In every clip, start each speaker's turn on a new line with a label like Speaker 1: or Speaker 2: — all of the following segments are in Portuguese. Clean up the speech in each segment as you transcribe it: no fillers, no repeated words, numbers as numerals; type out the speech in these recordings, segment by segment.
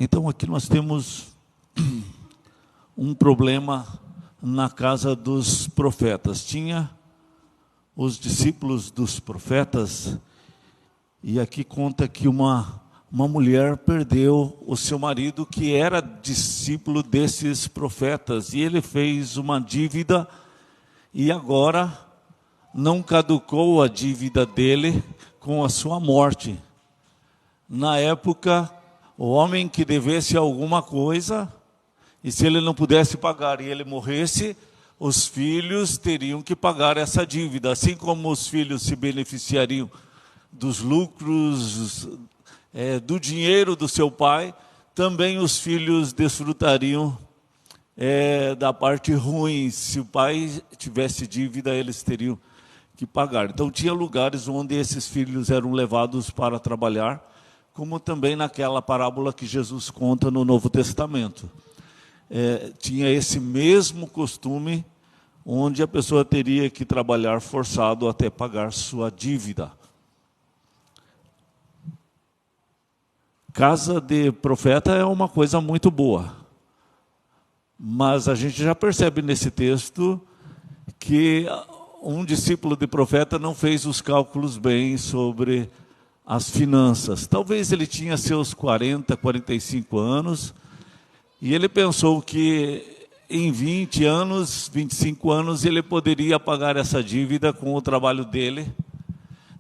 Speaker 1: Então, aqui nós temos um problema na casa dos profetas. Tinha os discípulos dos profetas, e aqui conta que uma mulher perdeu o seu marido, que era discípulo desses profetas, e ele fez uma dívida, e agora não caducou a dívida dele com a sua morte. Na época, o homem que devesse alguma coisa, e se ele não pudesse pagar e ele morresse, os filhos teriam que pagar essa dívida. Assim como os filhos se beneficiariam dos lucros, do dinheiro do seu pai, também os filhos desfrutariam da parte ruim. Se o pai tivesse dívida, eles teriam que pagar. Então tinha lugares onde esses filhos eram levados para trabalhar, como também naquela parábola que Jesus conta no Novo Testamento. Tinha esse mesmo costume, onde a pessoa teria que trabalhar forçado até pagar sua dívida. Casa de profeta é uma coisa muito boa, mas a gente já percebe nesse texto que um discípulo de profeta não fez os cálculos bem sobre as finanças. Talvez ele tinha seus 40, 45 anos, e ele pensou que em 20 anos, 25 anos, ele poderia pagar essa dívida com o trabalho dele.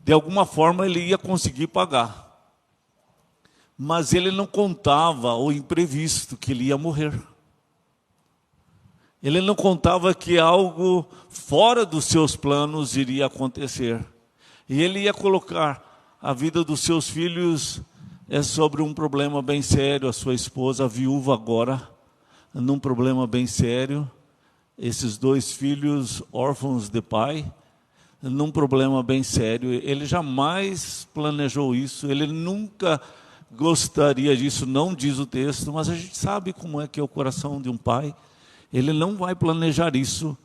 Speaker 1: De alguma forma ele ia conseguir pagar. Mas ele não contava o imprevisto, que ele ia morrer. Ele não contava que algo fora dos seus planos iria acontecer. E ele ia colocar a vida dos seus filhos sobre um problema bem sério. A sua esposa, a viúva agora, num problema bem sério. Esses dois filhos órfãos de pai, num problema bem sério. Ele jamais planejou isso, ele nunca gostaria disso, não diz o texto, mas a gente sabe como é que é o coração de um pai. Ele não vai planejar isso,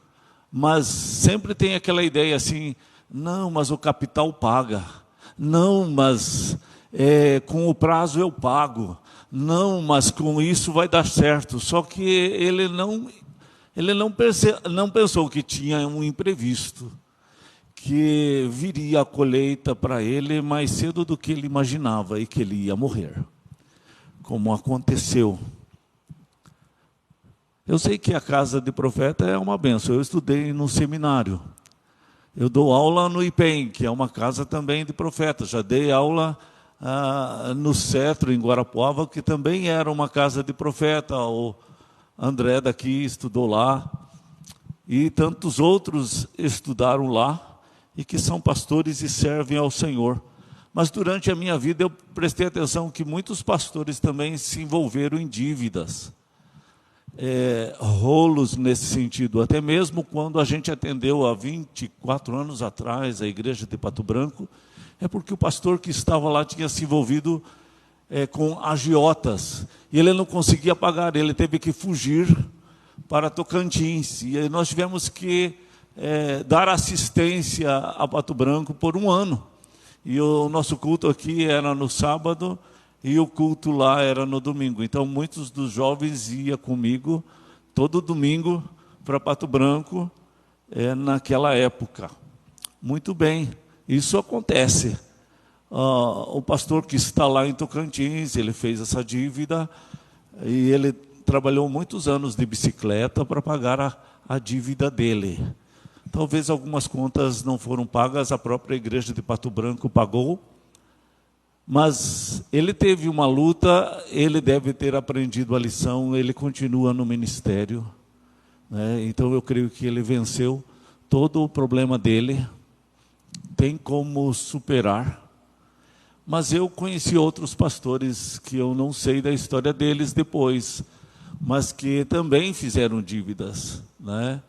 Speaker 1: mas sempre tem aquela ideia assim: não, mas o capital paga. Não, mas com o prazo eu pago. Não, mas com isso vai dar certo. Só que ele não pensou que tinha um imprevisto, que viria a colheita para ele mais cedo do que ele imaginava e que ele ia morrer, como aconteceu. Eu sei que a casa de profeta é uma bênção. Eu estudei no seminário. Eu dou aula no IPEM, que é uma casa também de profetas. Já dei aula no Cetro, em Guarapuava, que também era uma casa de profeta. O André daqui estudou lá. E tantos outros estudaram lá, e que são pastores e servem ao Senhor. Mas durante a minha vida eu prestei atenção que muitos pastores também se envolveram em dívidas. Rolos nesse sentido, até mesmo quando a gente atendeu há 24 anos atrás a igreja de Pato Branco, é porque o pastor que estava lá tinha se envolvido com agiotas, e ele não conseguia pagar, ele teve que fugir para Tocantins, e aí nós tivemos que dar assistência a Pato Branco por um ano, e o nosso culto aqui era no sábado, e o culto lá era no domingo. Então muitos dos jovens iam comigo todo domingo para Pato Branco naquela época. Muito bem, isso acontece. O pastor que está lá em Tocantins, ele fez essa dívida, e ele trabalhou muitos anos de bicicleta para pagar a dívida dele. Talvez algumas contas não foram pagas, a própria igreja de Pato Branco pagou, mas ele teve uma luta, ele deve ter aprendido a lição, ele continua no ministério, né? Então eu creio que ele venceu todo o problema dele, tem como superar. Mas eu conheci outros pastores que eu não sei da história deles depois, mas que também fizeram dívidas, né?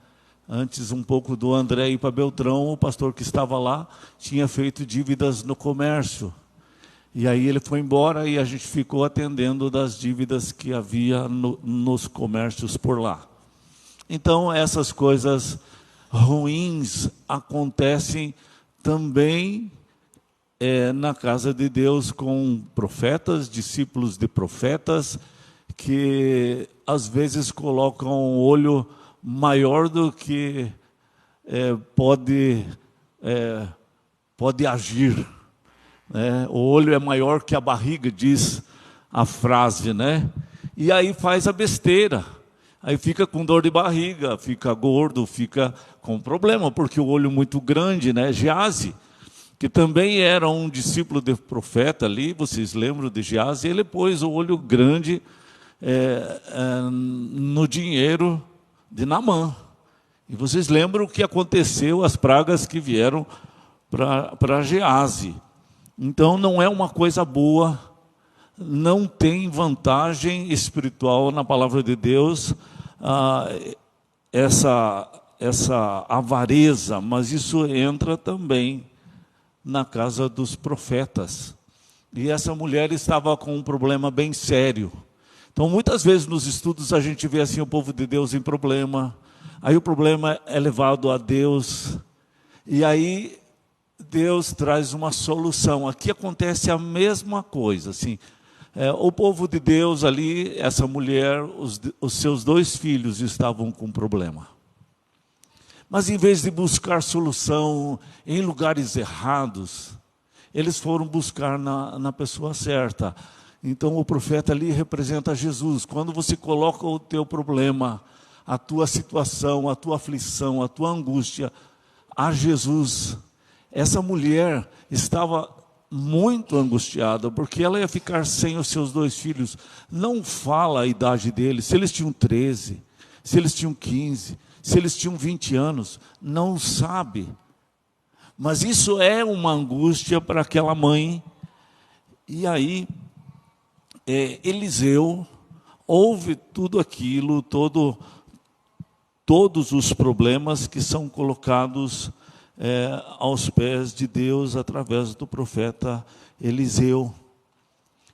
Speaker 1: Antes um pouco do André ir para Beltrão, o pastor que estava lá tinha feito dívidas no comércio. E aí ele foi embora e a gente ficou atendendo das dívidas que havia nos comércios por lá. Então essas coisas ruins acontecem também na casa de Deus com profetas, discípulos de profetas, que às vezes colocam um olho maior do que pode agir, né? O olho é maior que a barriga, diz a frase, né? E aí faz a besteira, aí fica com dor de barriga, fica gordo, fica com problema, porque o olho muito grande, né? Geazi, que também era um discípulo do profeta ali, vocês lembram de Geazi? Ele pôs o olho grande no dinheiro de Naamã. E vocês lembram o que aconteceu, as pragas que vieram para Geazi. Então não é uma coisa boa, não tem vantagem espiritual na palavra de Deus, essa avareza, mas isso entra também na casa dos profetas. E essa mulher estava com um problema bem sério. Então muitas vezes nos estudos a gente vê assim o povo de Deus em problema, aí o problema é levado a Deus, e aí Deus traz uma solução. Aqui acontece a mesma coisa, assim, o povo de Deus ali, essa mulher, os seus 2 filhos estavam com problema. Mas em vez de buscar solução em lugares errados, eles foram buscar na pessoa certa. Então o profeta ali representa Jesus. Quando você coloca o teu problema, a tua situação, a tua aflição, a tua angústia a Jesus, essa mulher estava muito angustiada, porque ela ia ficar sem os seus 2 filhos. Não fala a idade deles, se eles tinham 13, se eles tinham 15, se eles tinham 20 anos, não sabe. Mas isso é uma angústia para aquela mãe. E aí, Eliseu ouve tudo aquilo, todos os problemas que são colocados aos pés de Deus através do profeta Eliseu.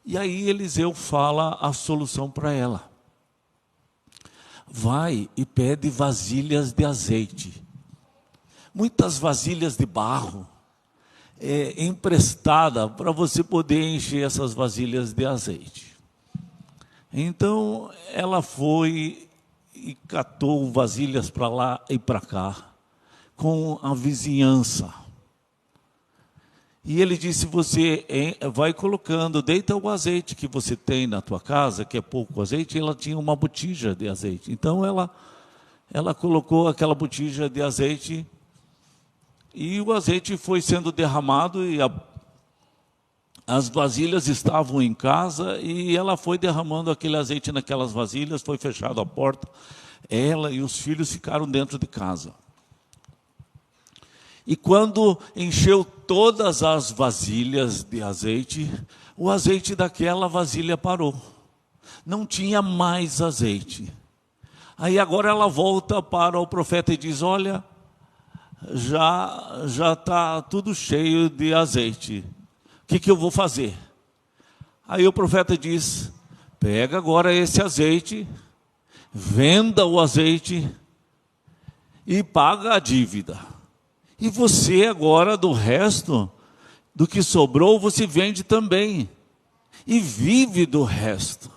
Speaker 1: E aí Eliseu fala a solução para ela. Vai e pede vasilhas de azeite. Muitas vasilhas de barro emprestada para você poder encher essas vasilhas de azeite. Então ela foi e catou vasilhas para lá e para cá, com a vizinhança. E ele disse, você vai colocando, deita o azeite que você tem na tua casa, que é pouco azeite, e ela tinha uma botija de azeite. Então ela colocou aquela botija de azeite, e o azeite foi sendo derramado, e as vasilhas estavam em casa, e ela foi derramando aquele azeite naquelas vasilhas, foi fechada a porta, ela e os filhos ficaram dentro de casa. E quando encheu todas as vasilhas de azeite, o azeite daquela vasilha parou. Não tinha mais azeite. Aí agora ela volta para o profeta e diz, olha, já está tudo cheio de azeite. O que eu vou fazer? Aí o profeta diz, pega agora esse azeite, venda o azeite e paga a dívida. E você agora, do resto, do que sobrou, você vende também. E vive do resto.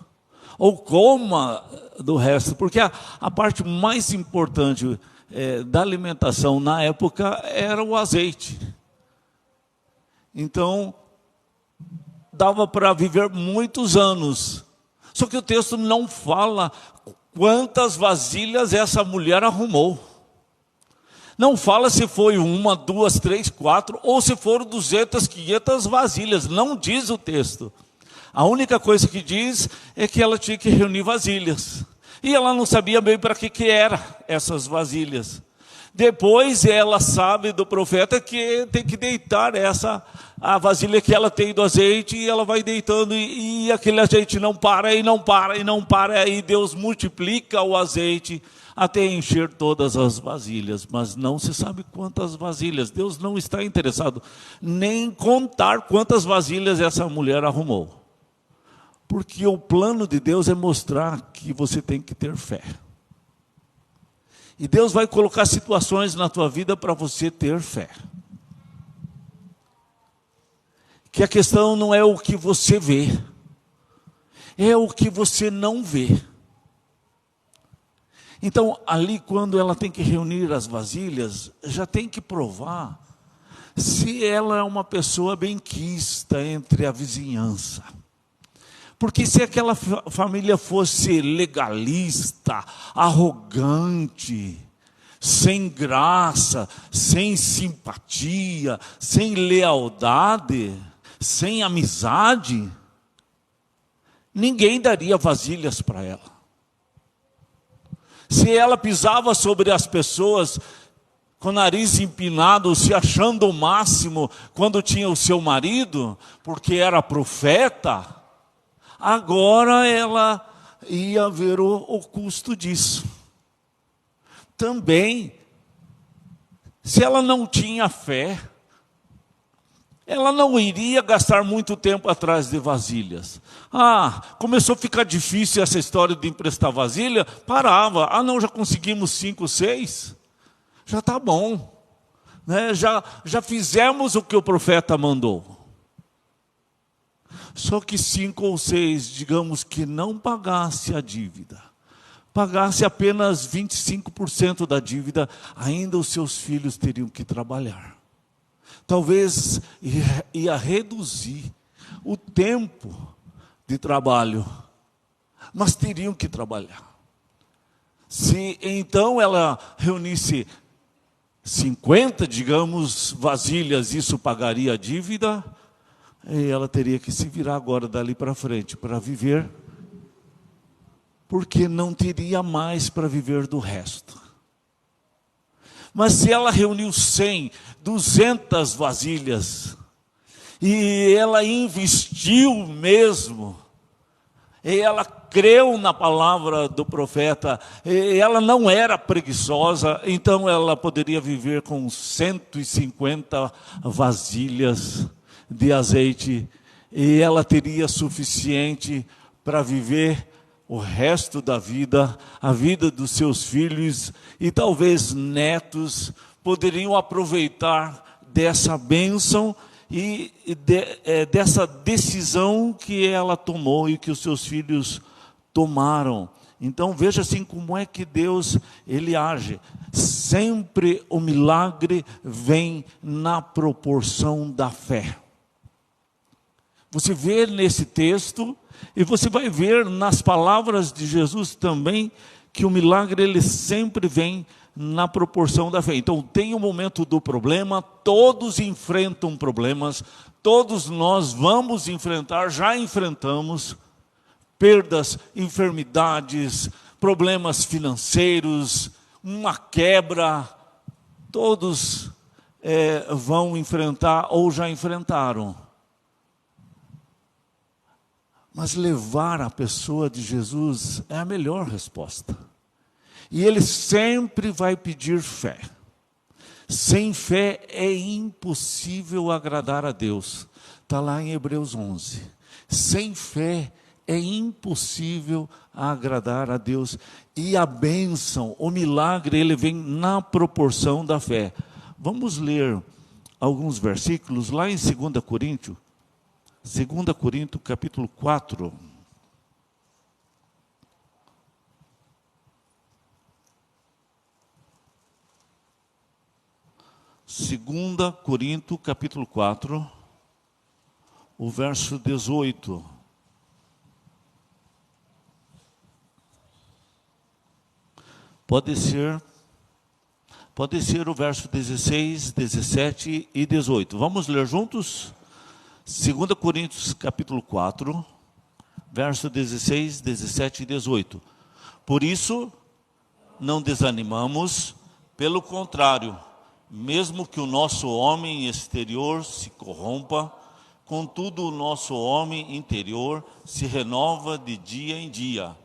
Speaker 1: Ou coma do resto. Porque a parte mais importante da alimentação na época era o azeite. Então, dava para viver muitos anos. Só que o texto não fala quantas vasilhas essa mulher arrumou. Não fala se foi 1, 2, 3, 4, ou se foram 200, 500 vasilhas. Não diz o texto. A única coisa que diz é que ela tinha que reunir vasilhas. E ela não sabia bem para que eram essas vasilhas. Depois ela sabe do profeta que tem que deitar a vasilha que ela tem do azeite, e ela vai deitando, e aquele azeite não para, e não para, e não para, e Deus multiplica o azeite até encher todas as vasilhas, mas não se sabe quantas vasilhas. Deus não está interessado nem em contar quantas vasilhas essa mulher arrumou. Porque o plano de Deus é mostrar que você tem que ter fé. E Deus vai colocar situações na tua vida para você ter fé. Que a questão não é o que você vê. é o que você não vê. Então, ali quando ela tem que reunir as vasilhas, já tem que provar se ela é uma pessoa benquista entre a vizinhança. Porque se aquela família fosse legalista, arrogante, sem graça, sem simpatia, sem lealdade, sem amizade, ninguém daria vasilhas para ela. Se ela pisava sobre as pessoas com o nariz empinado, se achando o máximo quando tinha o seu marido, porque era profeta, agora ela ia ver o custo disso. Também, se ela não tinha fé, ela não iria gastar muito tempo atrás de vasilhas. Começou a ficar difícil essa história de emprestar vasilha, parava. Não, já conseguimos 5, 6, já está bom, né? Já fizemos o que o profeta mandou. Só que 5 ou 6, digamos que não pagasse a dívida, pagasse apenas 25% da dívida, ainda os seus filhos teriam que trabalhar. Talvez ia reduzir o tempo de trabalho, mas teriam que trabalhar. Se então ela reunisse 50, digamos, vasilhas, isso pagaria a dívida, e ela teria que se virar agora dali para frente para viver, porque não teria mais para viver do resto. Mas se ela reuniu 100, 200 vasilhas, e ela investiu mesmo, e ela creu na palavra do profeta, e ela não era preguiçosa, então ela poderia viver com 150 vasilhas de azeite, e ela teria suficiente para viver o resto da vida, a vida dos seus filhos e talvez netos poderiam aproveitar dessa bênção e dessa decisão que ela tomou e que os seus filhos tomaram. Então veja assim como é que Deus ele age. Sempre o milagre vem na proporção da fé. Você vê nesse texto, e você vai ver nas palavras de Jesus também, que o milagre ele sempre vem na proporção da fé. Então tem o momento do problema, todos enfrentam problemas, todos nós vamos enfrentar, já enfrentamos, perdas, enfermidades, problemas financeiros, uma quebra, todos vão enfrentar ou já enfrentaram. Mas levar a pessoa de Jesus é a melhor resposta. E ele sempre vai pedir fé. Sem fé é impossível agradar a Deus. Está lá em Hebreus 11. Sem fé é impossível agradar a Deus. E a bênção, o milagre, ele vem na proporção da fé. Vamos ler alguns versículos lá em 2 Coríntios. 2 Coríntios, capítulo 4. 2 Coríntios, capítulo 4, o verso 18. Pode ser o verso 16, 17 e 18. Vamos ler juntos? 2 Coríntios capítulo 4, verso 16, 17 e 18. Por isso, não desanimamos, pelo contrário, mesmo que o nosso homem exterior se corrompa, contudo o nosso homem interior se renova de dia em dia,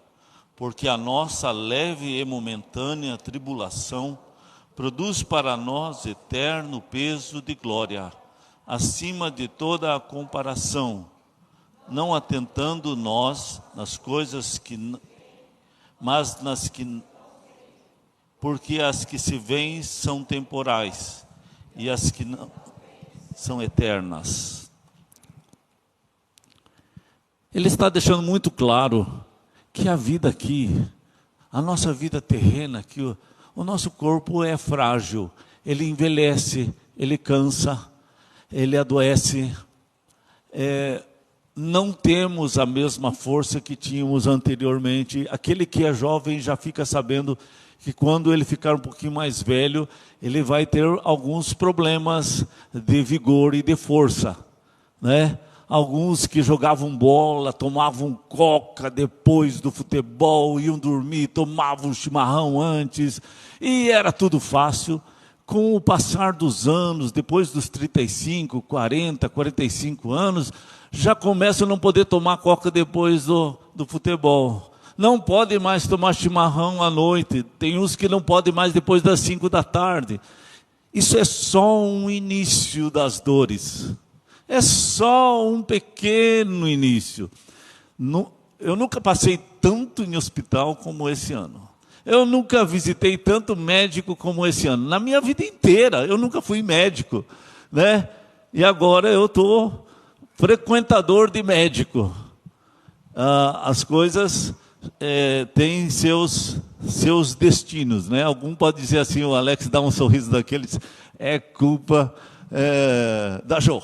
Speaker 1: porque a nossa leve e momentânea tribulação produz para nós eterno peso de glória, acima de toda a comparação, não atentando nós nas coisas que, mas nas que, porque as que se veem são temporais, e as que não são eternas. ele está deixando muito claro que a vida aqui, a nossa vida terrena aqui, o nosso corpo é frágil, ele envelhece, ele cansa, ele adoece, não temos a mesma força que tínhamos anteriormente. Aquele que é jovem já fica sabendo que quando ele ficar um pouquinho mais velho, ele vai ter alguns problemas de vigor e de força, né? Alguns que jogavam bola, tomavam coca depois do futebol, iam dormir, tomavam chimarrão antes, e era tudo fácil. Com o passar dos anos, depois dos 35, 40, 45 anos, já começam a não poder tomar coca depois do futebol. Não podem mais tomar chimarrão à noite. Tem uns que não podem mais depois das 5 da tarde. Isso é só um início das dores. É só um pequeno início. Eu nunca passei tanto em hospital como esse ano. Eu nunca visitei tanto médico como esse ano. Na minha vida inteira, eu nunca fui médico, né? E agora eu estou frequentador de médico. As coisas têm seus destinos, né? Algum pode dizer assim, o Alex dá um sorriso daqueles, é culpa da Jo.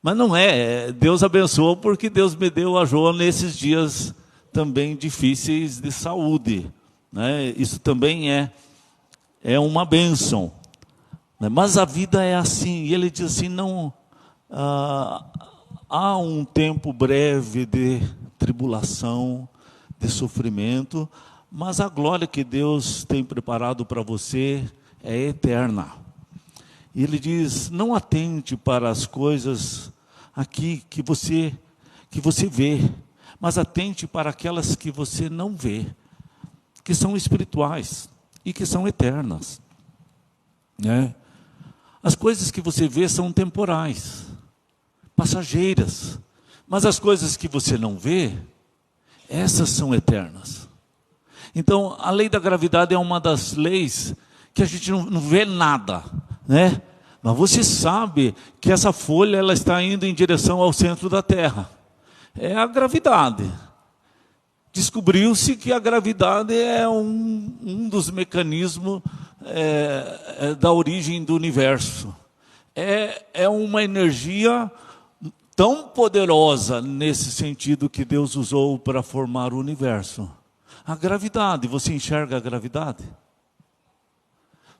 Speaker 1: Mas não é, Deus abençoou porque Deus me deu a Jo nesses dias também difíceis de saúde, né? Isso também é uma bênção, né? Mas a vida é assim, e ele diz assim, não, há um tempo breve de tribulação, de sofrimento, mas a glória que Deus tem preparado para você é eterna. E ele diz, não atente para as coisas aqui que você vê, mas atente para aquelas que você não vê, que são espirituais e que são eternas, né? As coisas que você vê são temporais, passageiras, mas as coisas que você não vê, essas são eternas. Então, a lei da gravidade é uma das leis que a gente não vê nada, né? Mas você sabe que essa folha ela está indo em direção ao centro da Terra. É a gravidade. Descobriu-se que a gravidade é um dos mecanismos da origem do universo. É uma energia tão poderosa nesse sentido que Deus usou para formar o universo. A gravidade, você enxerga a gravidade?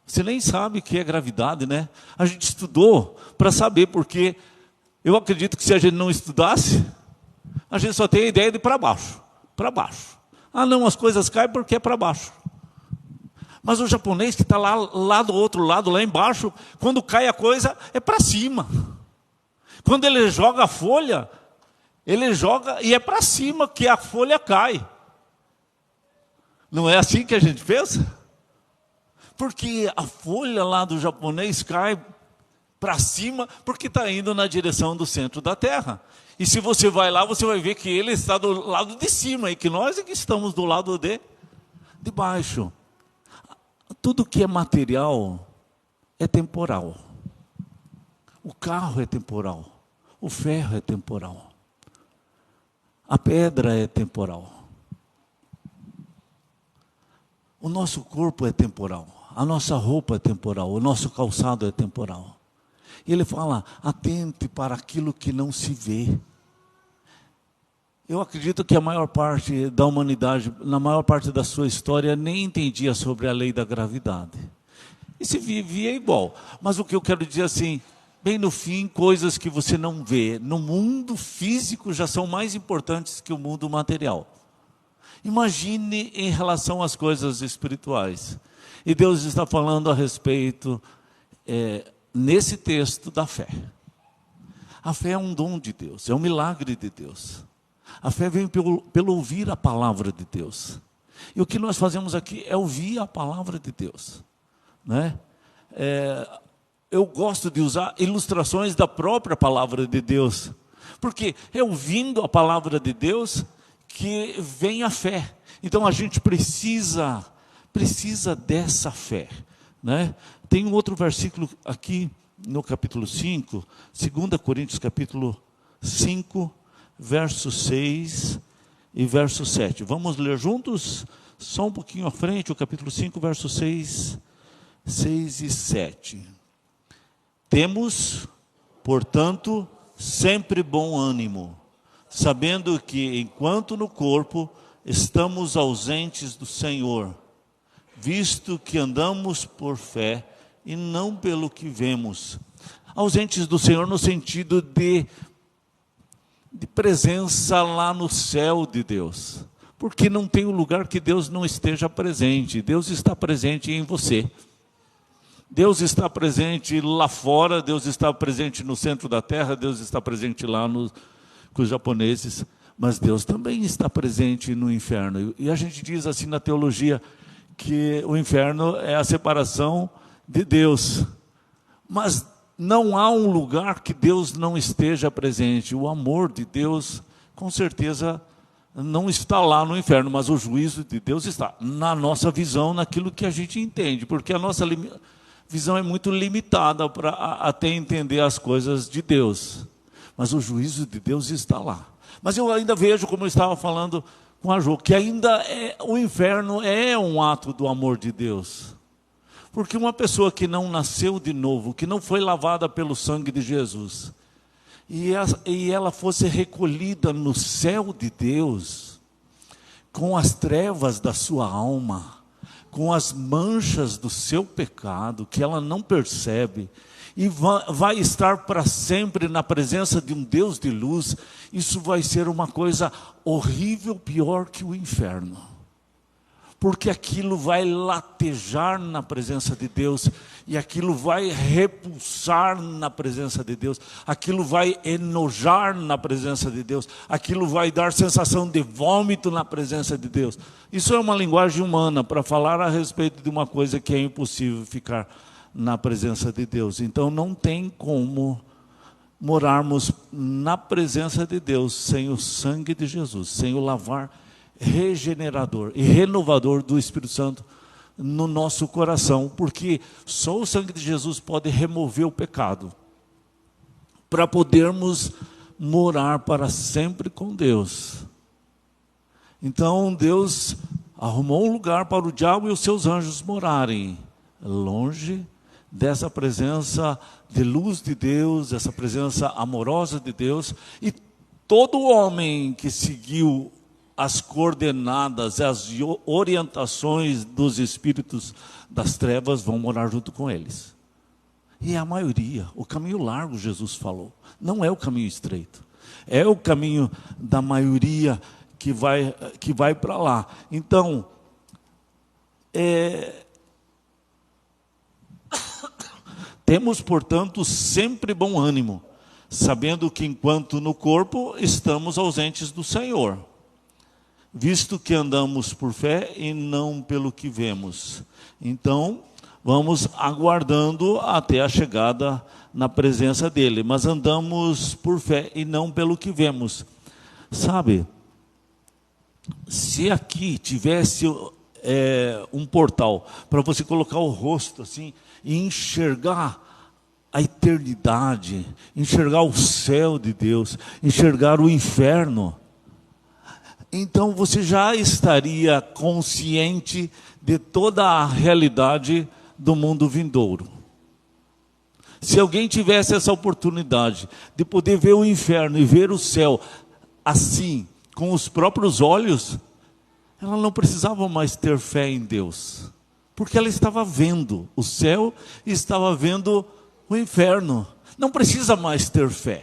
Speaker 1: Você nem sabe o que é gravidade, né? A gente estudou para saber, porque eu acredito que se a gente não estudasse, a gente só tem a ideia de para baixo, para baixo. Ah não, as coisas caem porque é para baixo. Mas o japonês que está lá do outro lado, lá embaixo, quando cai a coisa, é para cima. Quando ele joga a folha, ele joga e é para cima que a folha cai. Não é assim que a gente pensa? Porque a folha lá do japonês cai para cima, porque está indo na direção do centro da Terra. E se você vai lá, você vai ver que ele está do lado de cima, e que nós é que estamos do lado de baixo. Tudo que é material é temporal. O carro é temporal. O ferro é temporal. A pedra é temporal. O nosso corpo é temporal. A nossa roupa é temporal. O nosso calçado é temporal. E ele fala, atente para aquilo que não se vê. Eu acredito que a maior parte da humanidade, na maior parte da sua história, nem entendia sobre a lei da gravidade. E se vivia igual. Mas o que eu quero dizer assim, bem no fim, coisas que você não vê no mundo físico já são mais importantes que o mundo material. Imagine em relação às coisas espirituais. E Deus está falando a respeito, nesse texto, da fé. A fé é um dom de Deus, é um milagre de Deus. A fé vem pelo ouvir a palavra de Deus. E o que nós fazemos aqui é ouvir a palavra de Deus, né? Eu gosto de usar ilustrações da própria palavra de Deus, porque é ouvindo a palavra de Deus que vem a fé. Então a gente precisa dessa fé, né? Tem um outro versículo aqui no capítulo 5, 2 Coríntios capítulo 5, verso 6 e verso 7. Vamos ler juntos? Só um pouquinho à frente, o capítulo 5, verso 6 e 7. Temos, portanto, sempre bom ânimo, sabendo que, enquanto no corpo, estamos ausentes do Senhor, visto que andamos por fé e não pelo que vemos. Ausentes do Senhor no sentido de presença lá no céu de Deus. Porque não tem um lugar que Deus não esteja presente. Deus está presente em você. Deus está presente lá fora, Deus está presente no centro da terra, Deus está presente lá com os japoneses. Mas Deus também está presente no inferno. E a gente diz assim na teologia, que o inferno é a separação de Deus. Mas não há um lugar que Deus não esteja presente. O amor de Deus, com certeza, não está lá no inferno, mas o juízo de Deus está na nossa visão, naquilo que a gente entende, porque a nossa visão é muito limitada para até entender as coisas de Deus. Mas o juízo de Deus está lá. Mas eu ainda vejo, como eu estava falando com a Jo, que ainda o inferno é um ato do amor de Deus. Porque uma pessoa que não nasceu de novo, que não foi lavada pelo sangue de Jesus, e ela fosse recolhida no céu de Deus, com as trevas da sua alma, com as manchas do seu pecado, que ela não percebe, e vai estar para sempre na presença de um Deus de luz, isso vai ser uma coisa horrível, pior que o inferno. Porque aquilo vai latejar na presença de Deus, e aquilo vai repulsar na presença de Deus, aquilo vai enojar na presença de Deus, aquilo vai dar sensação de vômito na presença de Deus. Isso é uma linguagem humana para falar a respeito de uma coisa que é impossível ficar na presença de Deus. Então não tem como morarmos na presença de Deus sem o sangue de Jesus, sem o lavar regenerador e renovador do Espírito Santo no nosso coração, porque só o sangue de Jesus pode remover o pecado, para podermos morar para sempre com Deus. Então Deus arrumou um lugar para o diabo e os seus anjos morarem, longe dessa presença de luz de Deus, essa presença amorosa de Deus, e todo homem que seguiu as coordenadas, as orientações dos espíritos das trevas vão morar junto com eles. E a maioria, o caminho largo, Jesus falou, não é o caminho estreito, é o caminho da maioria que vai para lá. Então, temos, portanto, sempre bom ânimo, sabendo que enquanto no corpo estamos ausentes do Senhor, visto que andamos por fé e não pelo que vemos. Então, vamos aguardando até a chegada na presença dele, mas andamos por fé e não pelo que vemos. Sabe, se aqui tivesse um portal para você colocar o rosto assim e enxergar a eternidade, enxergar o céu de Deus, enxergar o inferno, então você já estaria consciente de toda a realidade do mundo vindouro. Se alguém tivesse essa oportunidade de poder ver o inferno e ver o céu assim, com os próprios olhos, ela não precisava mais ter fé em Deus, porque ela estava vendo o céu e estava vendo o inferno. Não precisa mais ter fé.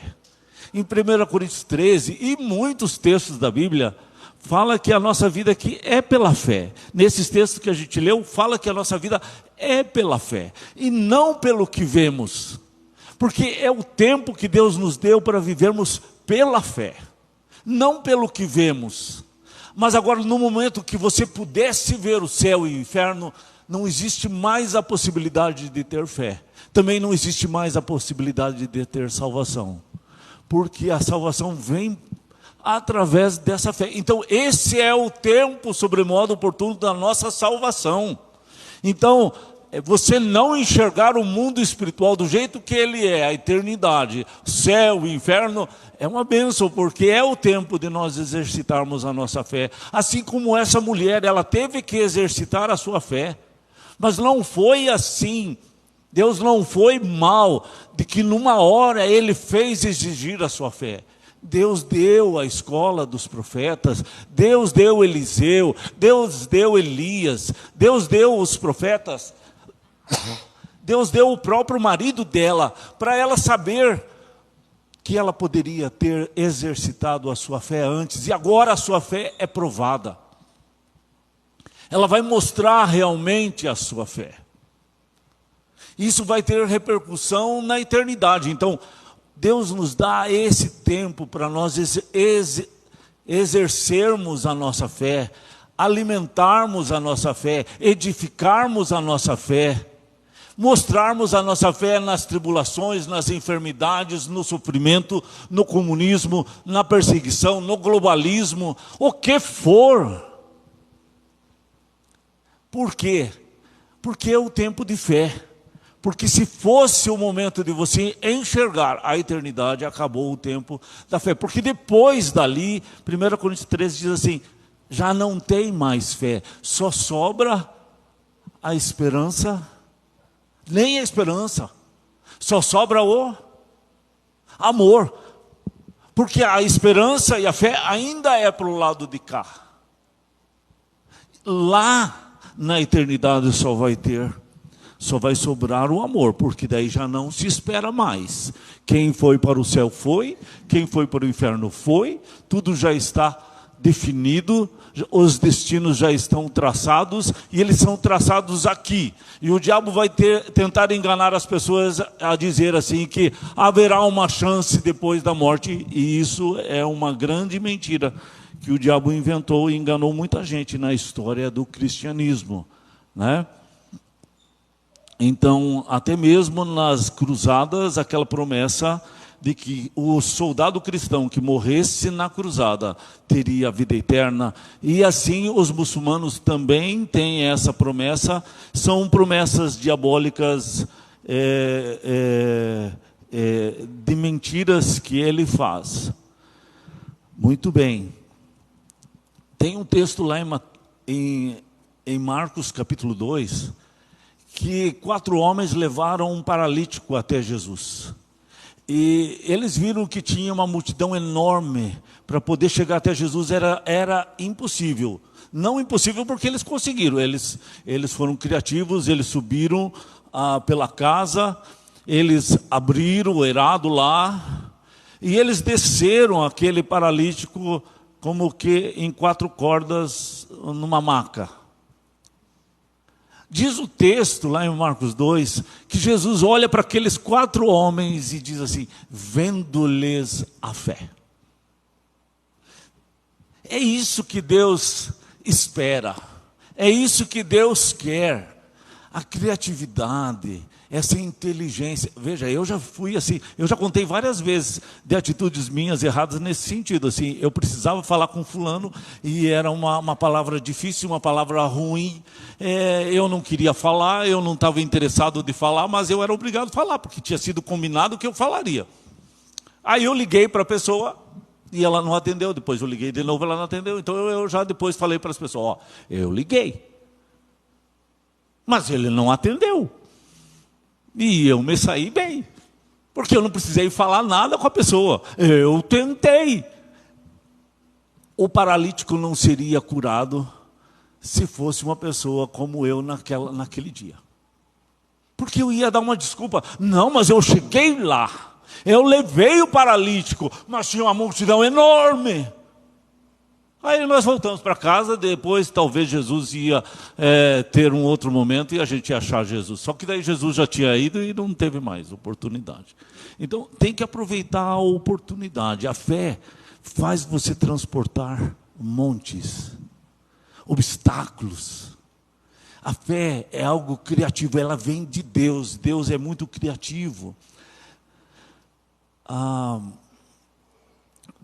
Speaker 1: Em 1 Coríntios 13 e muitos textos da Bíblia, fala que a nossa vida aqui é pela fé. Nesses textos que a gente leu, fala que a nossa vida é pela fé, e não pelo que vemos. Porque é o tempo que Deus nos deu para vivermos pela fé, não pelo que vemos. Mas agora, no momento que você pudesse ver o céu e o inferno, não existe mais a possibilidade de ter fé. Também não existe mais a possibilidade de ter salvação. Porque a salvação vem através dessa fé. Então esse é o tempo sobremodo oportuno da nossa salvação. Então você não enxergar o mundo espiritual do jeito que ele é, a eternidade, o céu, o inferno, é uma bênção, porque é o tempo de nós exercitarmos a nossa fé. Assim como essa mulher, ela teve que exercitar a sua fé, mas não foi assim. Deus não foi mal, de que numa hora ele fez exigir a sua fé. Deus deu a escola dos profetas, Deus deu Eliseu, Deus deu Elias, Deus deu os profetas, Deus deu o próprio marido dela, para ela saber que ela poderia ter exercitado a sua fé antes, e agora a sua fé é provada. Ela vai mostrar realmente a sua fé. Isso vai ter repercussão na eternidade. Então, Deus nos dá esse tempo para nós exercermos a nossa fé, alimentarmos a nossa fé, edificarmos a nossa fé, mostrarmos a nossa fé nas tribulações, nas enfermidades, no sofrimento, no comunismo, na perseguição, no globalismo, o que for. Por quê? Porque é o tempo de fé. Porque se fosse o momento de você enxergar a eternidade, acabou o tempo da fé. Porque depois dali, 1 Coríntios 13 diz assim, já não tem mais fé, só sobra a esperança, nem a esperança, só sobra o amor. Porque a esperança e a fé ainda é para o lado de cá. Lá na eternidade só vai sobrar o amor, porque daí já não se espera mais. Quem foi para o céu foi, quem foi para o inferno foi, tudo já está definido, os destinos já estão traçados, e eles são traçados aqui. E o diabo vai tentar enganar as pessoas a dizer assim, que haverá uma chance depois da morte, e isso é uma grande mentira, que o diabo inventou e enganou muita gente na história do cristianismo, né? Então, até mesmo nas cruzadas, aquela promessa de que o soldado cristão que morresse na cruzada teria a vida eterna. E assim os muçulmanos também têm essa promessa. São promessas diabólicas de mentiras que ele faz. Muito bem. Tem um texto lá em Marcos capítulo 2, que 4 homens levaram um paralítico até Jesus. E eles viram que tinha uma multidão enorme, para poder chegar até Jesus era impossível. Não impossível porque eles conseguiram, eles foram criativos, eles subiram pela casa, eles abriram o eirado lá, e eles desceram aquele paralítico como que em 4 cordas numa maca. Diz o texto, lá em Marcos 2, que Jesus olha para aqueles 4 homens e diz assim, vendo-lhes a fé. É isso que Deus espera, é isso que Deus quer, a criatividade, essa inteligência. Veja, eu já fui assim, eu já contei várias vezes de atitudes minhas erradas nesse sentido, assim, eu precisava falar com fulano e era uma palavra difícil, uma palavra ruim, eu não queria falar, eu não estava interessado de falar, mas eu era obrigado a falar, porque tinha sido combinado que eu falaria. Aí eu liguei para a pessoa e ela não atendeu, depois eu liguei de novo, ela não atendeu, então eu já depois falei para as pessoas, eu liguei, mas ele não atendeu. E eu me saí bem, porque eu não precisei falar nada com a pessoa, eu tentei. O paralítico não seria curado se fosse uma pessoa como eu naquele dia. Porque eu ia dar uma desculpa, não, mas eu cheguei lá, eu levei o paralítico, mas tinha uma multidão enorme. Aí nós voltamos para casa, depois talvez Jesus ia ter um outro momento e a gente ia achar Jesus. Só que daí Jesus já tinha ido e não teve mais oportunidade. Então tem que aproveitar a oportunidade. A fé faz você transportar montes, obstáculos. A fé é algo criativo, ela vem de Deus. Deus é muito criativo.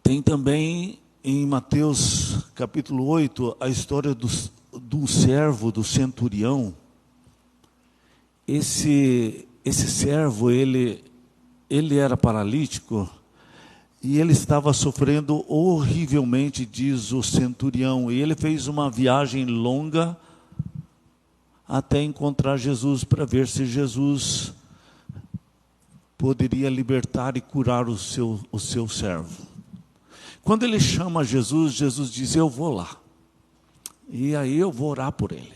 Speaker 1: Tem também em Mateus capítulo 8, a história do servo, do centurião, esse servo, ele era paralítico e ele estava sofrendo horrivelmente, diz o centurião. E ele fez uma viagem longa até encontrar Jesus, para ver se Jesus poderia libertar e curar o seu servo. Quando ele chama Jesus, Jesus diz: eu vou lá, e aí eu vou orar por ele.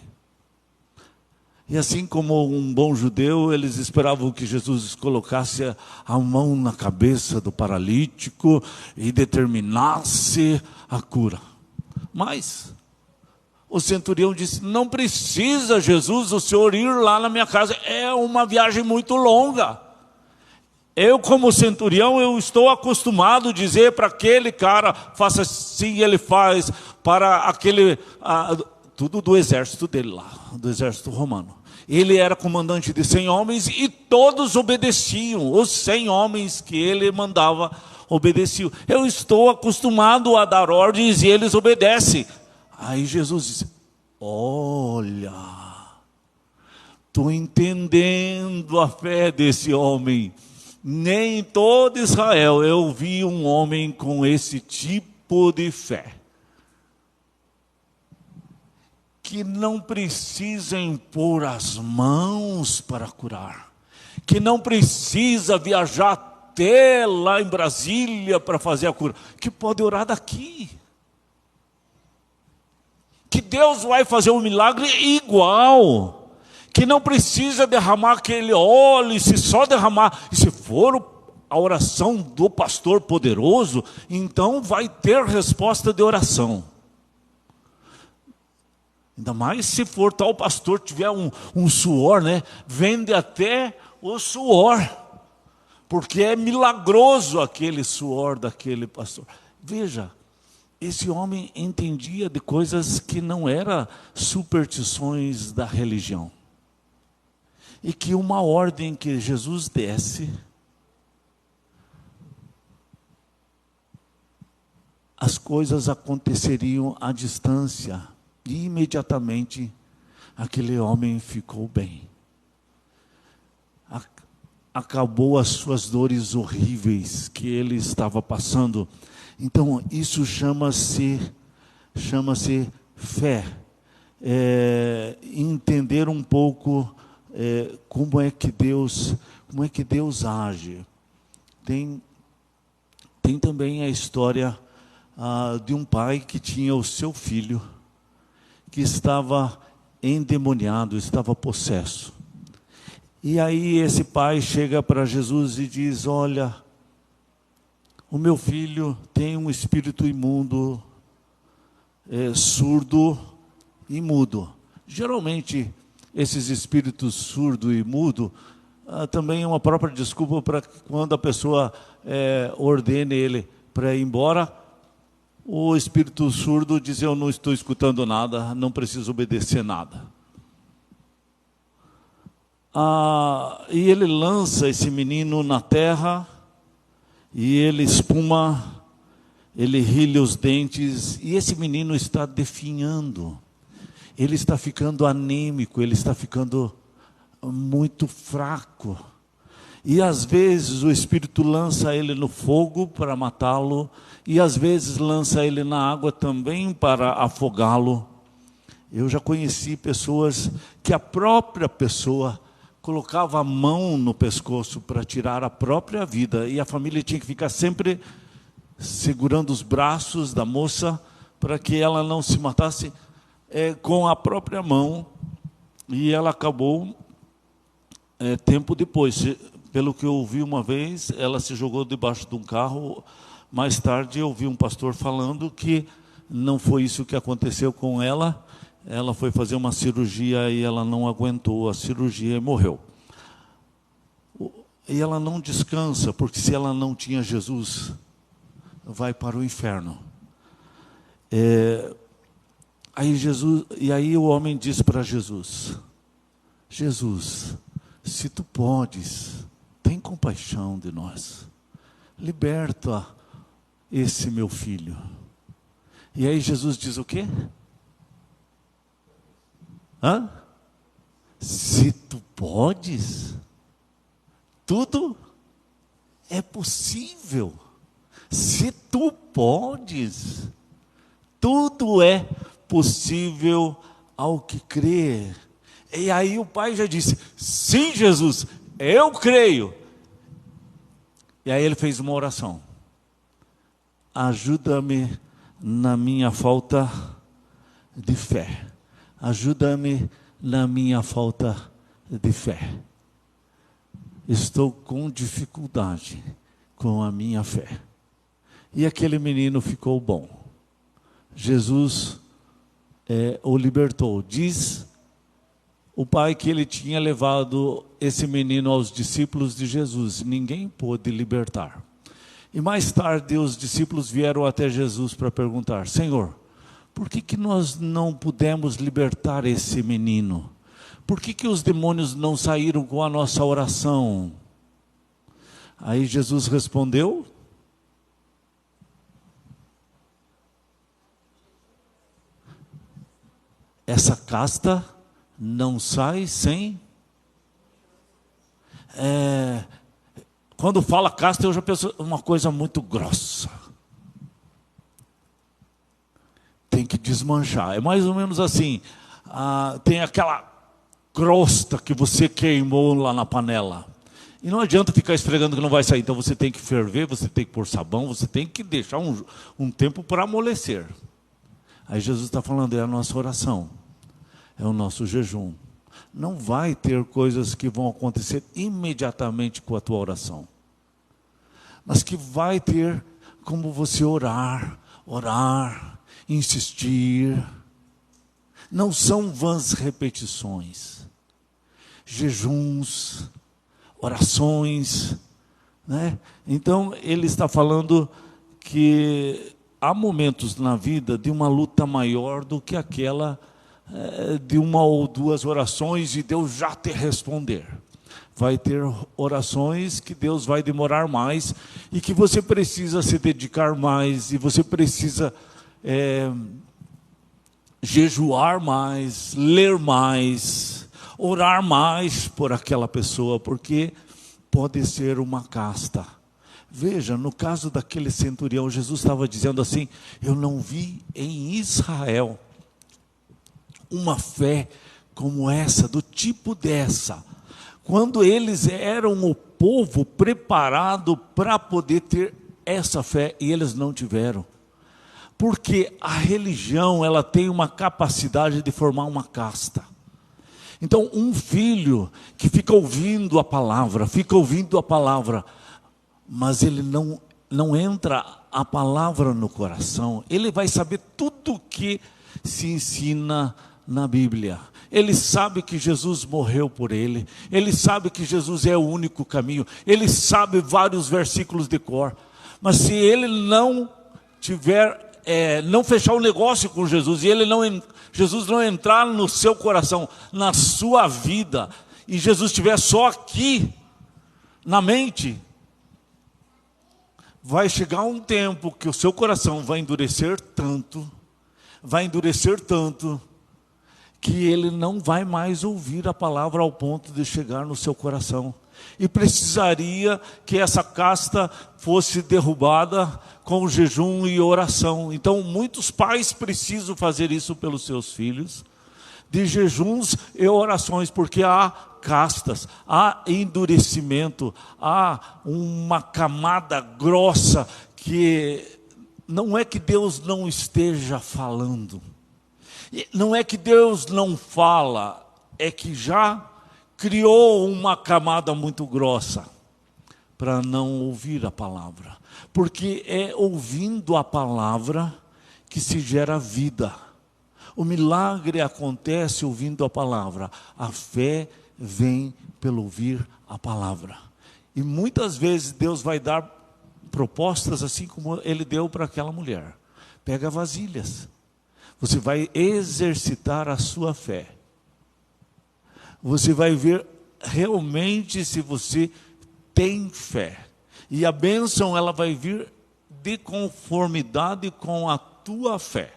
Speaker 1: E assim como um bom judeu, eles esperavam que Jesus colocasse a mão na cabeça do paralítico e determinasse a cura. Mas o centurião disse: não precisa, Jesus, o senhor ir lá na minha casa, é uma viagem muito longa. Eu, como centurião, eu estou acostumado a dizer para aquele cara, faça assim, ele faz, para aquele, tudo do exército dele lá, do exército romano. Ele era comandante de 100 homens e todos obedeciam, os 100 homens que ele mandava obedeciam. Eu estou acostumado a dar ordens e eles obedecem. Aí Jesus disse: olha, estou entendendo a fé desse homem. Nem em todo Israel eu vi um homem com esse tipo de fé, que não precisa impor as mãos para curar, que não precisa viajar até lá em Brasília para fazer a cura, que pode orar daqui, que Deus vai fazer um milagre igual, que não precisa derramar aquele óleo, e se só derramar, e se for a oração do pastor poderoso, então vai ter resposta de oração. Ainda mais se for tal pastor, tiver um suor, né? Vende até o suor, porque é milagroso aquele suor daquele pastor. Veja, esse homem entendia de coisas que não eram superstições da religião. E que uma ordem que Jesus desse, as coisas aconteceriam à distância. E imediatamente aquele homem ficou bem. Acabou as suas dores horríveis que ele estava passando. Então isso chama-se fé. Entender um pouco como é que Deus age. Tem também a história de um pai que tinha o seu filho que estava endemoniado, estava possesso. E aí esse pai chega para Jesus e diz: olha, o meu filho tem um espírito imundo, surdo e mudo. Geralmente esses espíritos surdo e mudo também é uma própria desculpa para quando a pessoa ordene ele para ir embora, o espírito surdo diz: eu não estou escutando nada, não preciso obedecer nada. E ele lança esse menino na terra, e ele espuma, ele rilha os dentes, e esse menino está definhando. Ele está ficando anêmico, ele está ficando muito fraco. E às vezes o Espírito lança ele no fogo para matá-lo, e às vezes lança ele na água também para afogá-lo. Eu já conheci pessoas que a própria pessoa colocava a mão no pescoço para tirar a própria vida, e a família tinha que ficar sempre segurando os braços da moça para que ela não se matasse com a própria mão. E ela acabou tempo depois. Pelo que eu ouvi uma vez, ela se jogou debaixo de um carro. Mais tarde eu ouvi um pastor falando que não foi isso que aconteceu com ela. Ela foi fazer uma cirurgia e ela não aguentou a cirurgia e morreu. E ela não descansa, porque se ela não tinha Jesus, vai para o inferno. Aí o homem diz para Jesus: Jesus, se tu podes, tem compaixão de nós, liberta esse meu filho. E aí Jesus diz o quê? Se tu podes, tudo é possível. Se tu podes, tudo é possível ao que crê. E aí o pai já disse: sim, Jesus, eu creio. E aí ele fez uma oração: ajuda-me na minha falta de fé. Ajuda-me na minha falta de fé. Estou com dificuldade com a minha fé. E aquele menino ficou bom. Jesus o libertou. Diz o pai que ele tinha levado esse menino aos discípulos de Jesus. Ninguém pôde libertar. E mais tarde os discípulos vieram até Jesus para perguntar: Senhor, por que nós não pudemos libertar esse menino? Por que os demônios não saíram com a nossa oração? Aí Jesus respondeu: essa casta não sai sem... Quando fala casta, eu já penso uma coisa muito grossa. Tem que desmanchar. É mais ou menos assim. Tem aquela crosta que você queimou lá na panela. E não adianta ficar esfregando que não vai sair. Então você tem que ferver, você tem que pôr sabão, você tem que deixar um tempo para amolecer. Aí Jesus está falando, é a nossa oração, é o nosso jejum. Não vai ter coisas que vão acontecer imediatamente com a tua oração. Mas que vai ter como você orar, insistir. Não são vãs repetições. Jejuns, orações, né? Então ele está falando que há momentos na vida de uma luta maior do que aquela de uma ou duas orações e Deus já te responder. Vai ter orações que Deus vai demorar mais e que você precisa se dedicar mais, e você precisa jejuar mais, ler mais, orar mais por aquela pessoa, porque pode ser uma casta. Veja, no caso daquele centurião, Jesus estava dizendo assim: eu não vi em Israel uma fé como essa, do tipo dessa, quando eles eram o povo preparado para poder ter essa fé, e eles não tiveram. Porque a religião, ela tem uma capacidade de formar uma casta. Então, um filho que fica ouvindo a palavra, mas ele não entra a palavra no coração, ele vai saber tudo o que se ensina na Bíblia. Ele sabe que Jesus morreu por ele, ele sabe que Jesus é o único caminho, ele sabe vários versículos de cor, mas se ele não tiver, não fechar o negócio com Jesus, e Jesus não entrar no seu coração, na sua vida, e Jesus estiver só aqui, na mente, vai chegar um tempo que o seu coração vai endurecer tanto, que ele não vai mais ouvir a palavra ao ponto de chegar no seu coração. E precisaria que essa casta fosse derrubada com jejum e oração. Então muitos pais precisam fazer isso pelos seus filhos, de jejuns e orações, porque há castas, há endurecimento, há uma camada grossa que não é que Deus não esteja falando, não é que Deus não fala, é que já criou uma camada muito grossa para não ouvir a palavra, porque é ouvindo a palavra que se gera vida. O milagre acontece ouvindo a palavra. A fé vem pelo ouvir a palavra. E muitas vezes Deus vai dar propostas assim como Ele deu para aquela mulher. Pega vasilhas. Você vai exercitar a sua fé. Você vai ver realmente se você tem fé. E a bênção, ela vai vir de conformidade com a tua fé.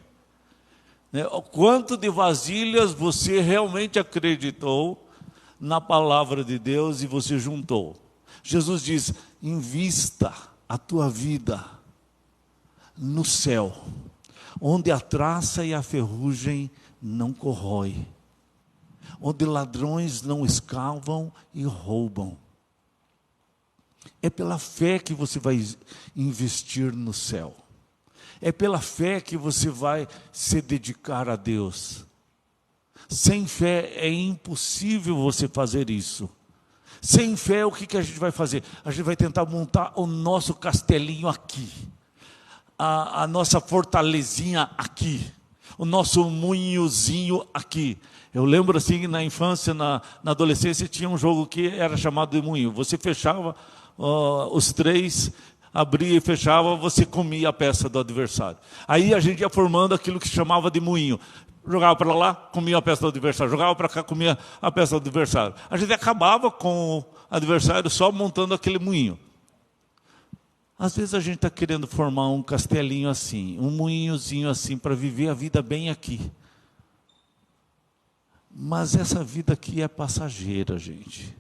Speaker 1: O quanto de vasilhas você realmente acreditou na palavra de Deus e você juntou. Jesus diz: invista a tua vida no céu, onde a traça e a ferrugem não corrói, onde ladrões não escavam e roubam. É pela fé que você vai investir no céu. É pela fé que você vai se dedicar a Deus. Sem fé é impossível você fazer isso. Sem fé, o que a gente vai fazer? A gente vai tentar montar o nosso castelinho aqui, a nossa fortalezinha aqui, o nosso moinhozinho aqui. Eu lembro assim, na infância, na adolescência, tinha um jogo que era chamado de moinho. Você fechava os três, abria e fechava, você comia a peça do adversário. Aí a gente ia formando aquilo que chamava de moinho. Jogava para lá, comia a peça do adversário. Jogava para cá, comia a peça do adversário. A gente acabava com o adversário só montando aquele moinho. Às vezes a gente está querendo formar um castelinho assim, um moinhozinho assim, para viver a vida bem aqui. Mas essa vida aqui é passageira, gente.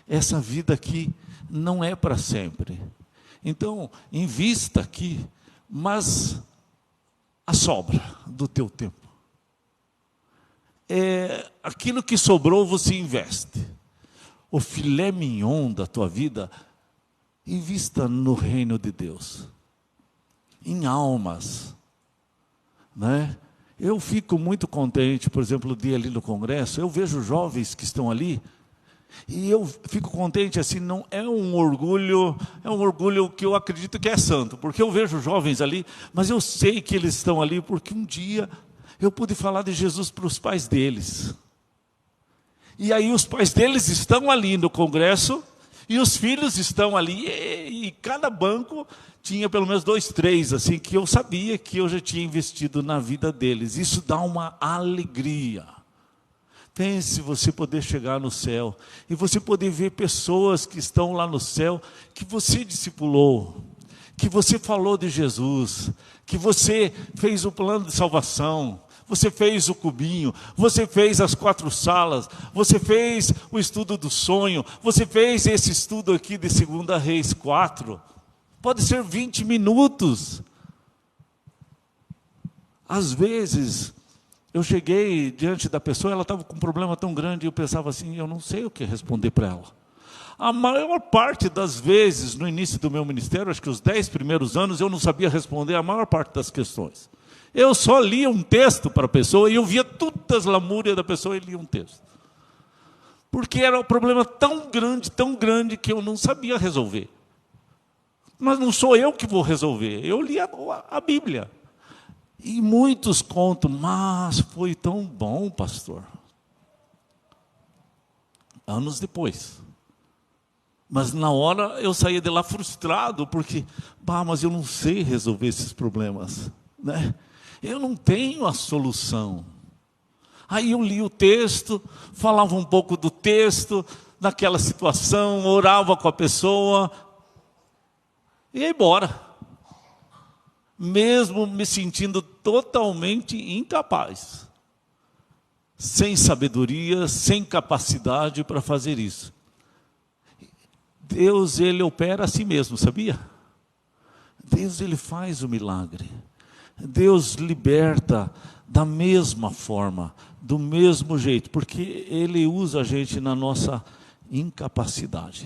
Speaker 1: Essa vida aqui não é para sempre. Então, invista aqui, mas a sobra do teu tempo. Aquilo que sobrou você investe. O filé mignon da tua vida, invista no reino de Deus, em almas, né? Eu fico muito contente, por exemplo, o dia ali no congresso, eu vejo jovens que estão ali, e eu fico contente assim, não é um orgulho que eu acredito que é santo, porque eu vejo jovens ali, mas eu sei que eles estão ali porque um dia eu pude falar de Jesus para os pais deles. E aí os pais deles estão ali no congresso, e os filhos estão ali, e cada banco tinha pelo menos 2, 3, assim, que eu sabia que eu já tinha investido na vida deles. Isso dá uma alegria. Pense você poder chegar no céu, e você poder ver pessoas que estão lá no céu, que você discipulou, que você falou de Jesus, que você fez o plano de salvação, você fez o cubinho, você fez as 4 salas, você fez o estudo do sonho, você fez esse estudo aqui de 2 Reis 4. Pode ser 20 minutos. Às vezes, eu cheguei diante da pessoa, ela estava com um problema tão grande, e eu pensava assim, eu não sei o que responder para ela. A maior parte das vezes, no início do meu ministério, acho que os 10 primeiros anos, eu não sabia responder a maior parte das questões. Eu só lia um texto para a pessoa, e eu via todas as lamúrias da pessoa e lia um texto. Porque era um problema tão grande, que eu não sabia resolver. Mas não sou eu que vou resolver, eu li a Bíblia. E muitos contam, mas foi tão bom, pastor. Anos depois. Mas na hora eu saía de lá frustrado, porque, mas eu não sei resolver esses problemas, né? Eu não tenho a solução. Aí eu li o texto, falava um pouco do texto, daquela situação, orava com a pessoa, e ia embora. Mesmo me sentindo totalmente incapaz, sem sabedoria, sem capacidade para fazer isso. Deus, Ele opera a si mesmo, sabia? Deus, Ele faz o milagre. Deus liberta da mesma forma, do mesmo jeito, porque Ele usa a gente na nossa incapacidade.